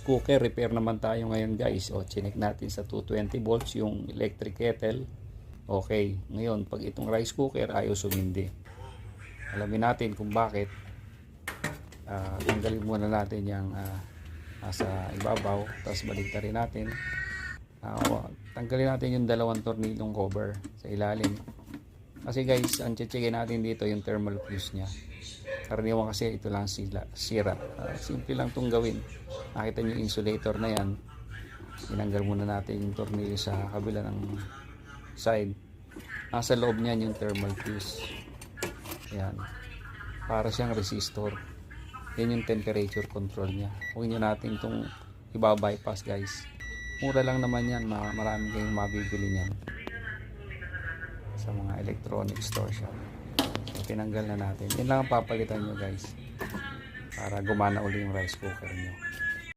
cooker repair naman tayo ngayon guys. O chinek natin sa 220 volts yung electric kettle. Okay, ngayon pag itong rice cooker ayaw sumindi. Alamin natin kung bakit. Tanggalin muna natin yung nasa ibabaw, tapos baliktarin natin. Tanggalin natin yung dalawang tornilong cover sa ilalim. Kasi guys, ang chichigin natin dito yung thermal fuse nya. Karaniwan kasi ito lang sira. Simple lang itong gawin. Nakita nyo yung insulator na yan. Tinanggal muna natin yung tornilyo sa kabila ng side. Nasa loob niyan yung thermal fuse. Ayan. Para siyang resistor. Yan yung temperature control niya. Huwag nyo natin itong iba-bypass guys. Mura lang naman yan. Marami kayong mabibili niyan sa mga electronic store shop. So, tinanggal na natin. Yan lang ang papalitan nyo guys. Para gumana uli yung rice cooker nyo.